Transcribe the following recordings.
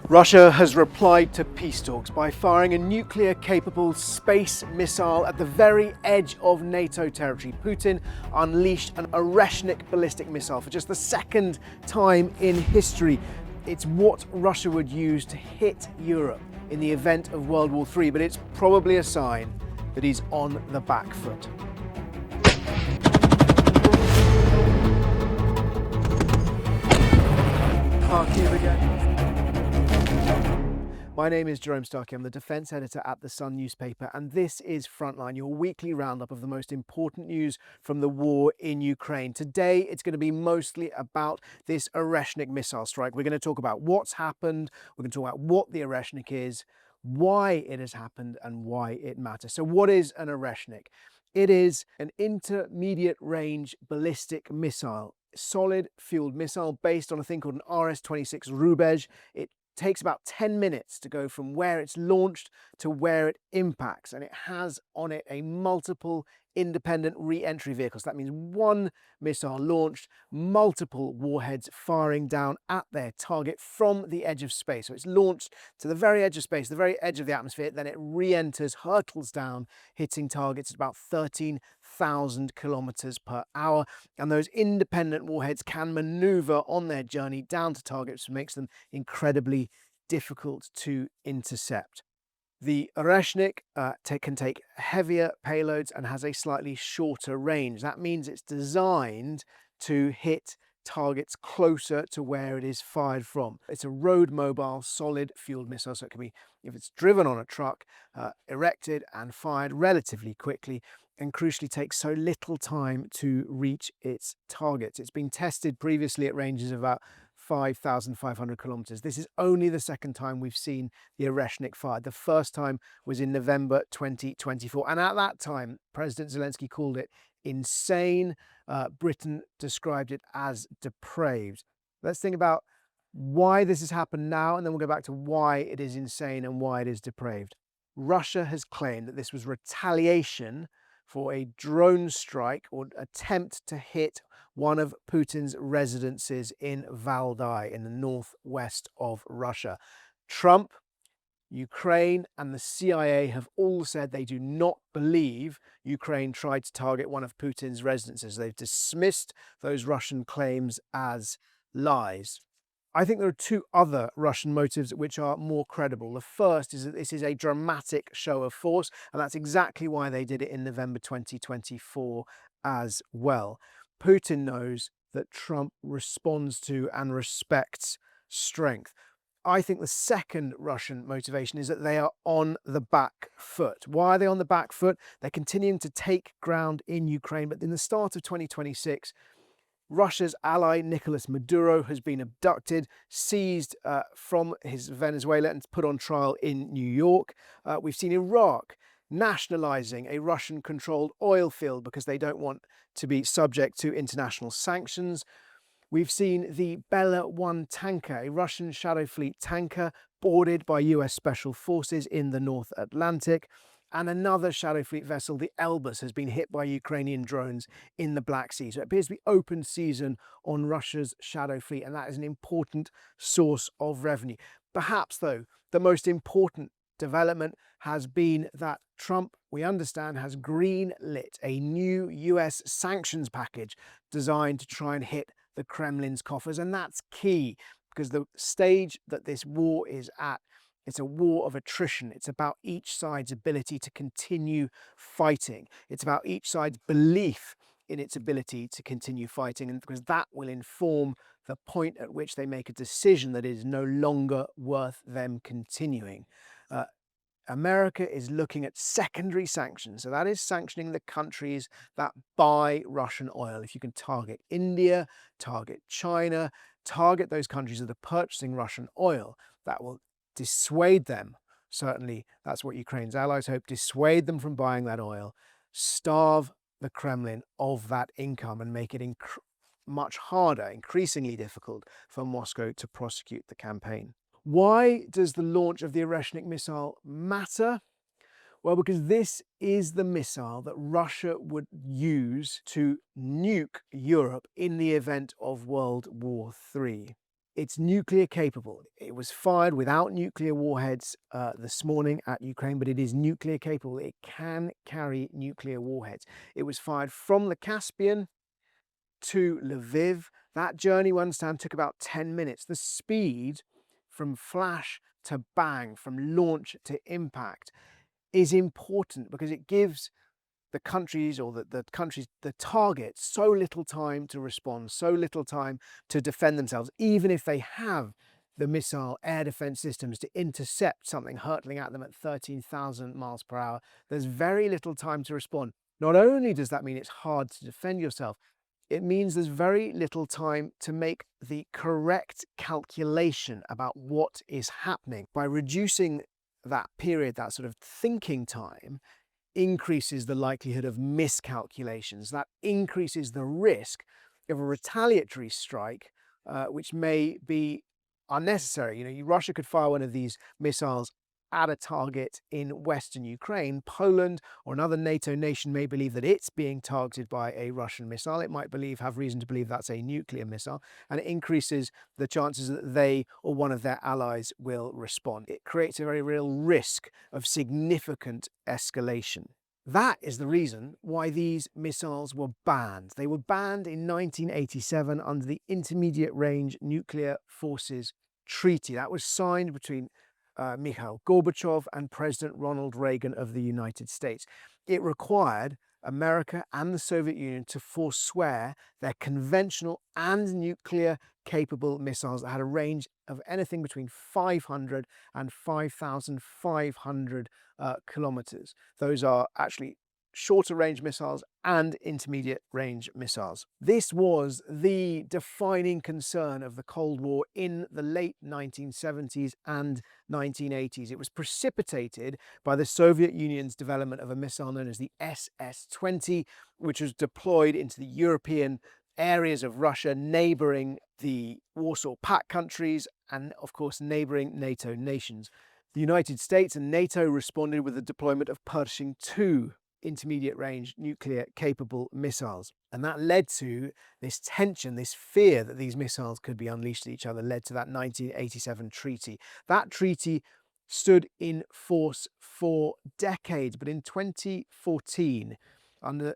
Russia has replied to peace talks by firing a nuclear-capable space missile at the very edge of NATO territory. Putin unleashed an Oreshnik ballistic missile for just the second time in history. It's what Russia would use to hit Europe in the event of World War III, but it's probably a sign that he's on the back foot. Kharkiv again. My name is Jerome Starkey. I'm the defence editor at The Sun newspaper, and this is Frontline, your weekly roundup of the most important news from the war in Ukraine. Today, it's going to be mostly about this Oreshnik missile strike. We're going to talk about what's happened. We're going to talk about what the Oreshnik is, why it has happened, and why it matters. So what is an Oreshnik? It is an intermediate range ballistic missile, solid fueled missile based on a thing called an RS-26 Rubej. It takes about 10 minutes to go from where it's launched to where it impacts, and it has on it a multiple independent re-entry vehicles. That means one missile launched, multiple warheads firing down at their target from the edge of space. So it's launched to the very edge of space, the very edge of the atmosphere, then it re-enters, hurtles down, hitting targets at about 13,000 kilometers per hour. And those independent warheads can maneuver on their journey down to targets, which makes them incredibly difficult to intercept. The Oreshnik can take heavier payloads and has a slightly shorter range. That means it's designed to hit targets closer to where it is fired from. It's a road mobile, solid fueled missile, so it can be, if it's driven on a truck, erected and fired relatively quickly, and crucially takes so little time to reach its targets. It's been tested previously at ranges of about 5,500 kilometers. This is only the second time we've seen the Oreshnik fired. The first time was in November 2024. And at that time, President Zelensky called it insane. Britain described it as depraved. Let's think about why this has happened now, and then we'll go back to why it is insane and why it is depraved. Russia has claimed that this was retaliation for a drone strike or attempt to hit one of Putin's residences in Valdai in the northwest of Russia. Trump, Ukraine and the CIA have all said they do not believe Ukraine tried to target one of Putin's residences. They've dismissed those Russian claims as lies. I think there are two other Russian motives which are more credible. The first is that this is a dramatic show of force, and that's exactly why they did it in November 2024 as well. Putin knows that Trump responds to and respects strength. I think the second Russian motivation is that they are on the back foot. Why are they on the back foot? They're continuing to take ground in Ukraine, but in the start of 2026, Russia's ally Nicolas Maduro has been abducted, seized from his Venezuela and put on trial in New York. We've seen Iraq nationalizing a Russian-controlled oil field because they don't want to be subject to international sanctions. We've seen the Bella 1 tanker, a Russian Shadow Fleet tanker boarded by US Special Forces in the North Atlantic. And another Shadow Fleet vessel, the Elbus, has been hit by Ukrainian drones in the Black Sea. So it appears to be open season on Russia's Shadow Fleet, and that is an important source of revenue. Perhaps, though, the most important development has been that Trump, we understand, has greenlit a new US sanctions package designed to try and hit the Kremlin's coffers. And that's key because the stage that this war is at, it's a war of attrition. It's about each side's ability to continue fighting. It's about each side's belief in its ability to continue fighting, and because that will inform the point at which they make a decision that is no longer worth them continuing. America is looking at secondary sanctions. So that is sanctioning the countries that buy Russian oil. If you can target India, target China, target those countries that are purchasing Russian oil, that will dissuade them. Certainly, that's what Ukraine's allies hope, dissuade them from buying that oil, starve the Kremlin of that income and make it much harder, increasingly difficult for Moscow to prosecute the campaign. Why does the launch of the Oreshnik missile matter? Well, because this is the missile that Russia would use to nuke Europe in the event of World War III. It's nuclear capable. It was fired without nuclear warheads this morning at Ukraine, but it is nuclear capable. It can carry nuclear warheads. It was fired from the Caspian to Lviv. That journey, we understand, took about 10 minutes. The speed from flash to bang, from launch to impact, is important because it gives the countries or the target so little time to respond, so little time to defend themselves, even if they have the missile air defense systems to intercept something hurtling at them at 13,000 miles per hour. There's very little time to respond. Not only does that mean it's hard to defend yourself, it means there's very little time to make the correct calculation about what is happening. By reducing that period, that sort of thinking time, increases the likelihood of miscalculations. That increases the risk of a retaliatory strike, which may be unnecessary. Russia could fire one of these missiles at a target in Western Ukraine. Poland or another NATO nation may believe that it's being targeted by a Russian missile. It might have reason to believe that's a nuclear missile, and it increases the chances that they or one of their allies will respond. It creates a very real risk of significant escalation. That is the reason why these missiles were banned. They were banned in 1987 under the Intermediate Range Nuclear Forces Treaty. That was signed between Mikhail Gorbachev and President Ronald Reagan of the United States. It required America and the Soviet Union to forswear their conventional and nuclear capable missiles that had a range of anything between 500 and 5,500 kilometers. Those are actually shorter range missiles and intermediate range missiles. This was the defining concern of the Cold War in the late 1970s and 1980s. It was precipitated by the Soviet Union's development of a missile known as the SS-20, which was deployed into the European areas of Russia neighboring the Warsaw Pact countries and, of course, neighboring NATO nations. The United States and NATO responded with the deployment of Pershing II intermediate range nuclear capable missiles. And that led to this tension, this fear that these missiles could be unleashed at each other, led to that 1987 treaty. That treaty stood in force for decades, but in 2014, the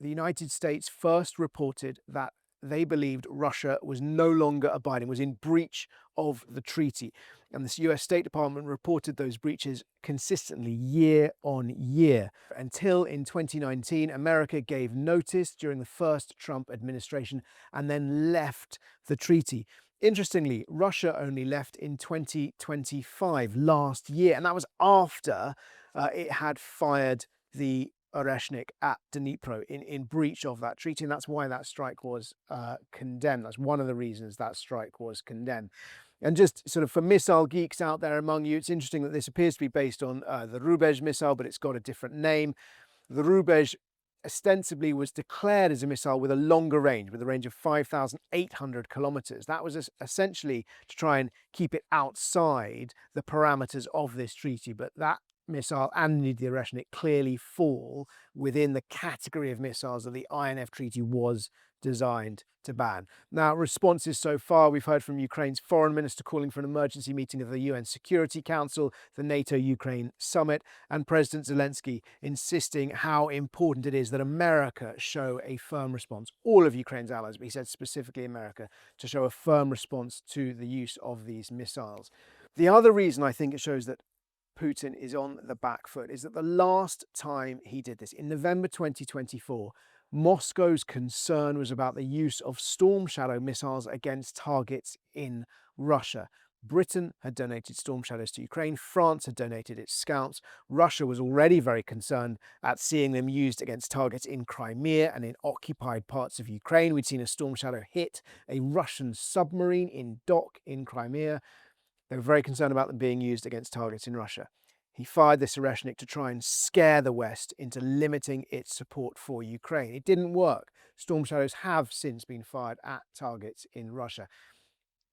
United States first reported that they believed Russia was no longer abiding, was in breach of the treaty. And the US State Department reported those breaches consistently year on year until in 2019, America gave notice during the first Trump administration and then left the treaty. Interestingly, Russia only left in 2025, last year, and that was after it had fired the Oreshnik at Dnipro in breach of that treaty, and that's why that strike was condemned. That's one of the reasons that strike was condemned. And just sort of for missile geeks out there among you, it's interesting that this appears to be based on the Rubezh missile, but it's got a different name. The Rubezh ostensibly was declared as a missile with a longer range, with a range of 5,800 kilometers. That was essentially to try and keep it outside the parameters of this treaty, but that missile and indeed the Oreshnik clearly fall within the category of missiles that the INF Treaty was designed to ban. Now, responses so far, we've heard from Ukraine's foreign minister calling for an emergency meeting of the UN Security Council, the NATO-Ukraine summit, and President Zelensky insisting how important it is that America show a firm response. All of Ukraine's allies, but he said specifically America, to show a firm response to the use of these missiles. The other reason I think it shows that Putin is on the back foot is that the last time he did this, in November 2024, Moscow's concern was about the use of Storm Shadow missiles against targets in Russia. Britain had donated Storm Shadows to Ukraine. France had donated its Scouts. Russia was already very concerned at seeing them used against targets in Crimea and in occupied parts of Ukraine. We'd seen a Storm Shadow hit a Russian submarine in dock in Crimea. They were very concerned about them being used against targets in Russia. He fired this Oreshnik to try and scare the West into limiting its support for Ukraine. It didn't work. Storm Shadows have since been fired at targets in Russia.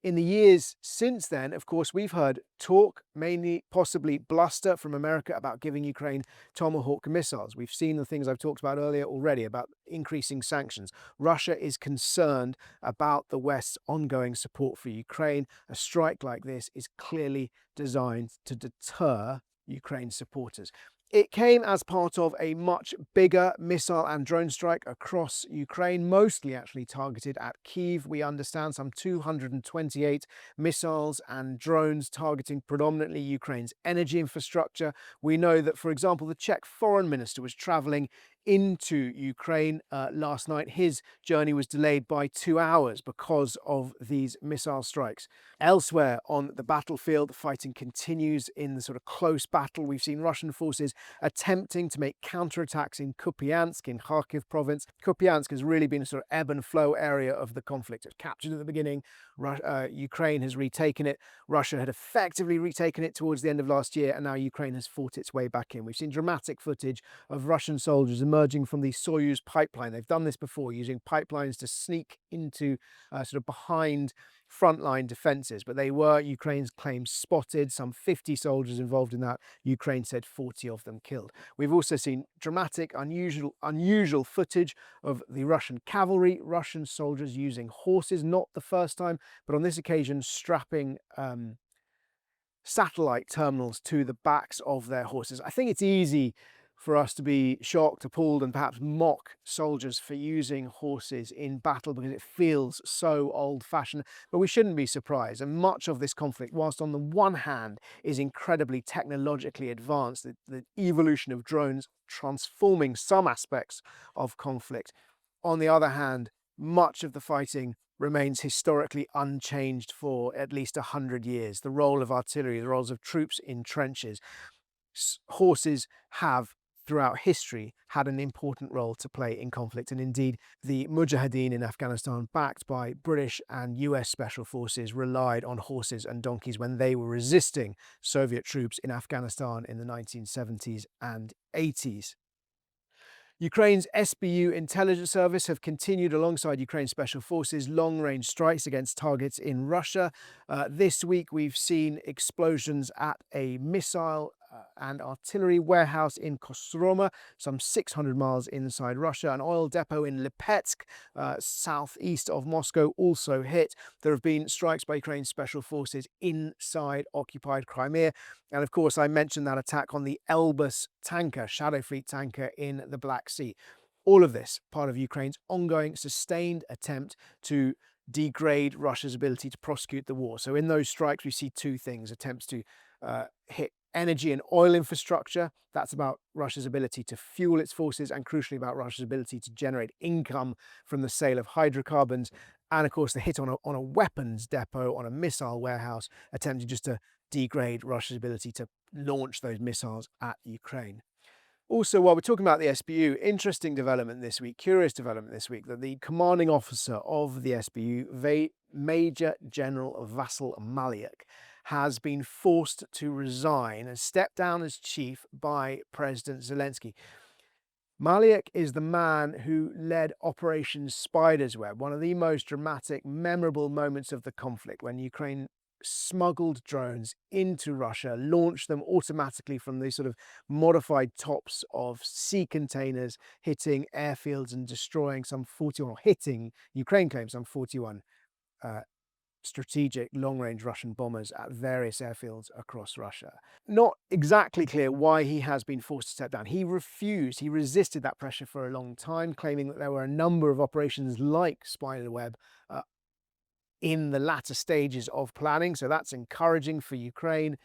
In the years since then, of course, we've heard talk, mainly possibly bluster from America about giving Ukraine Tomahawk missiles. We've seen the things I've talked about earlier already about increasing sanctions. Russia is concerned about the West's ongoing support for Ukraine. A strike like this is clearly designed to deter Ukraine supporters. It came as part of a much bigger missile and drone strike across Ukraine, mostly actually targeted at Kyiv. We understand some 228 missiles and drones targeting predominantly Ukraine's energy infrastructure. We know that, for example, the Czech foreign minister was traveling into Ukraine last night. His journey was delayed by 2 hours because of these missile strikes. Elsewhere on the battlefield, the fighting continues in the sort of close battle. We've seen Russian forces attempting to make counterattacks in Kupiansk, in Kharkiv province. Kupiansk has really been a sort of ebb and flow area of the conflict. It was captured at the beginning. Ukraine has retaken it. Russia had effectively retaken it towards the end of last year, and now Ukraine has fought its way back in. We've seen dramatic footage of Russian soldiers emerging from the Soyuz pipeline. They've done this before, using pipelines to sneak into sort of behind frontline defences, but they were, Ukraine's claims, spotted. Some 50 soldiers involved in that. Ukraine said 40 of them killed. We've also seen dramatic, unusual footage of the Russian cavalry, Russian soldiers using horses, not the first time, but on this occasion strapping satellite terminals to the backs of their horses. I think it's easy for us to be shocked, appalled, and perhaps mock soldiers for using horses in battle because it feels so old-fashioned, but we shouldn't be surprised. And much of this conflict, whilst on the one hand is incredibly technologically advanced, the evolution of drones transforming some aspects of conflict, on the other hand, much of the fighting remains historically unchanged for at least 100 years. The role of artillery, the roles of troops in trenches. Horses have, throughout history, had an important role to play in conflict. And indeed, the Mujahideen in Afghanistan, backed by British and US special forces, relied on horses and donkeys when they were resisting Soviet troops in Afghanistan in the 1970s and 80s. Ukraine's SBU intelligence service have continued alongside Ukraine's special forces long-range strikes against targets in Russia. This week we've seen explosions at a missile and artillery warehouse in Kostroma, some 600 miles inside Russia. An oil depot in Lipetsk, southeast of Moscow, also hit. There have been strikes by Ukraine's special forces inside occupied Crimea. And of course, I mentioned that attack on the Elbus tanker, Shadow Fleet tanker in the Black Sea. All of this part of Ukraine's ongoing sustained attempt to degrade Russia's ability to prosecute the war. So in those strikes, we see two things: attempts to hit energy and oil infrastructure. That's about Russia's ability to fuel its forces, and crucially about Russia's ability to generate income from the sale of hydrocarbons. And of course, the hit on a weapons depot, on a missile warehouse, attempting just to degrade Russia's ability to launch those missiles at Ukraine. Also, while we're talking about the SBU, interesting development this week, curious development this week, that the commanding officer of the SBU, Major General Vasyl Maliuk, has been forced to resign and step down as chief by President Zelensky. Maliuk is the man who led Operation Spider's Web, one of the most dramatic, memorable moments of the conflict, when Ukraine smuggled drones into Russia, launched them automatically from these sort of modified tops of sea containers, hitting airfields and destroying some 41, or hitting, Ukraine claims, some 41 strategic long-range Russian bombers at various airfields across Russia. Not exactly clear why he has been forced to step down. He refused, he resisted that pressure for a long time, claiming that there were a number of operations like Spiderweb in the latter stages of planning, so that's encouraging for Ukraine.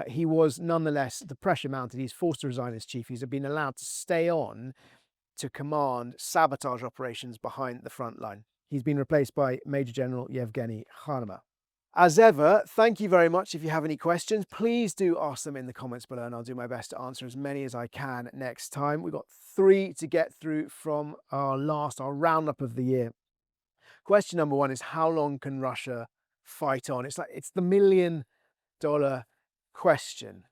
He was nonetheless, the pressure mounted, he's forced to resign as chief. He's been allowed to stay on to command sabotage operations behind the front line. He's been replaced by Major General Yevgeny Khanuma. As ever, thank you very much. If you have any questions, please do ask them in the comments below, and I'll do my best to answer as many as I can next time. We've got 3 to get through from our roundup of the year. Question number 1 is, how long can Russia fight on? It's the $1 million question.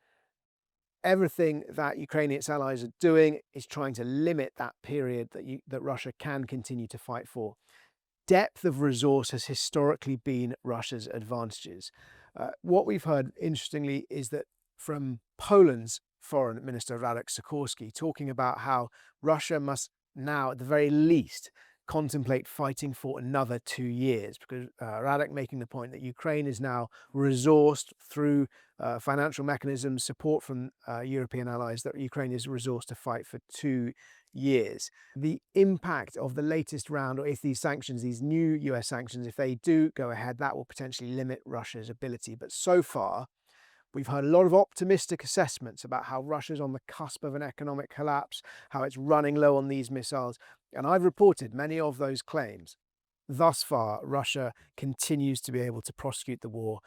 Everything that Ukraine and its allies are doing is trying to limit that period that Russia can continue to fight for. depth of resource has historically been Russia's advantages. What we've heard, interestingly, is that from Poland's Foreign Minister Radek Sikorski talking about how Russia must now, at the very least, contemplate fighting for another 2 years, because Radek making the point that Ukraine is now resourced through financial mechanisms, support from European allies, that Ukraine is resourced to fight for 2 years. The impact of the latest round, or if these sanctions, these new US sanctions, if they do go ahead, that will potentially limit Russia's ability. But so far, we've heard a lot of optimistic assessments about how Russia's on the cusp of an economic collapse, how it's running low on these missiles. And I've reported many of those claims. Thus far, Russia continues to be able to prosecute the war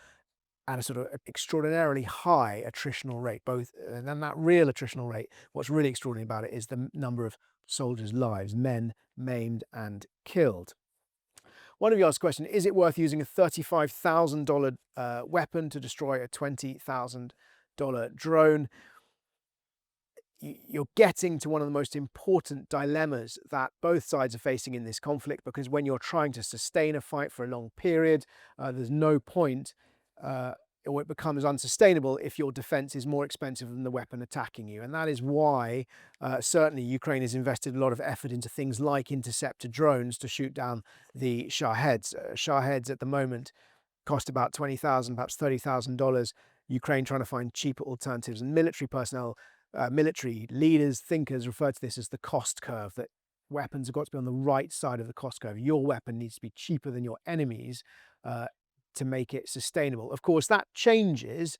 at a sort of extraordinarily high attritional rate, and then that real attritional rate, what's really extraordinary about it is the number of soldiers' lives, men maimed and killed. One of you asked a question, is it worth using a $35,000 weapon to destroy a $20,000 drone? You're getting to one of the most important dilemmas that both sides are facing in this conflict, because when you're trying to sustain a fight for a long period, there's no point, or it becomes unsustainable if your defense is more expensive than the weapon attacking you. And that is why certainly Ukraine has invested a lot of effort into things like interceptor drones to shoot down the Shaheds. Shaheds at the moment cost about $20,000, perhaps $30,000. Ukraine trying to find cheaper alternatives, and military personnel, military leaders, thinkers refer to this as the cost curve, that weapons have got to be on the right side of the cost curve. Your weapon needs to be cheaper than your enemy's to make it sustainable. Of course, that changes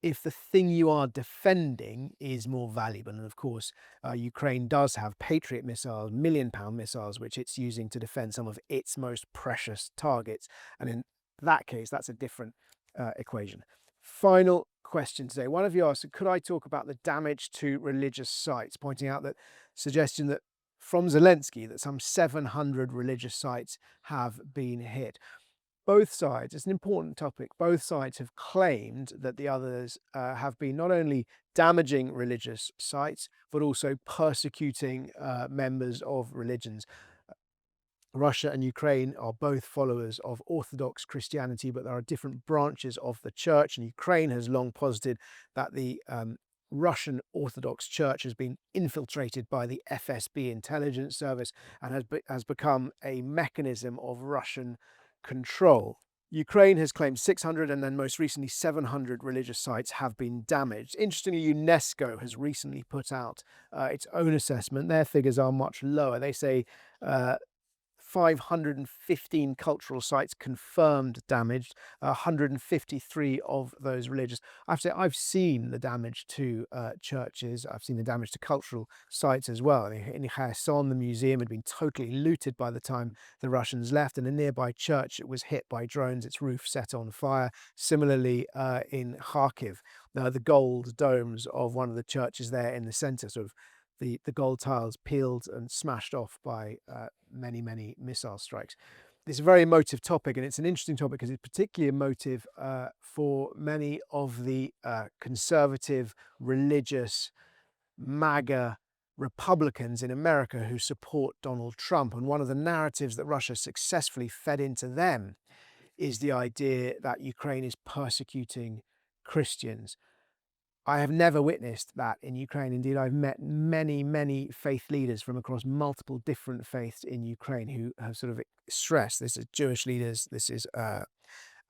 if the thing you are defending is more valuable. And of course, Ukraine does have Patriot missiles, million-pound missiles, which it's using to defend some of its most precious targets. And in that case, that's a different equation. Final question today. One of you asked, could I talk about the damage to religious sites, pointing out that suggestion that from Zelensky that some 700 religious sites have been hit. Both sides, it's an important topic, both sides have claimed that the others have been not only damaging religious sites, but also persecuting members of religions. Russia and Ukraine are both followers of Orthodox Christianity, but there are different branches of the church, and Ukraine has long posited that the Russian Orthodox Church has been infiltrated by the FSB intelligence service and has become a mechanism of Russian control. Ukraine has claimed 600 and then most recently 700 religious sites have been damaged. Interestingly, UNESCO has recently put out its own assessment. Their figures are much lower. They say 515 cultural sites confirmed damaged, 153 of those religious. I have to say, I've seen the damage to churches. I've seen the damage to cultural sites as well. In Kherson, the museum had been totally looted by the time the Russians left, and a nearby church was hit by drones, its roof set on fire. Similarly, in Kharkiv, the gold domes of one of the churches there in the center, sort of the gold tiles peeled and smashed off by many missile strikes. It's a very emotive topic, and it's an interesting topic because it's particularly emotive for many of the conservative, religious, MAGA Republicans in America who support Donald Trump. And one of the narratives that Russia successfully fed into them is the idea that Ukraine is persecuting Christians. I have never witnessed that in Ukraine. Indeed, I've met many faith leaders from across multiple different faiths in Ukraine who have sort of stressed, this is Jewish leaders, this is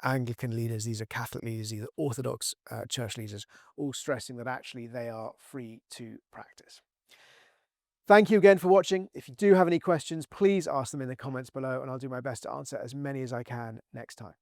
Anglican leaders, these are Catholic leaders, these are Orthodox church leaders, all stressing that actually they are free to practice. Thank you again for watching. If you do have any questions, please ask them in the comments below, and I'll do my best to answer as many as I can next time.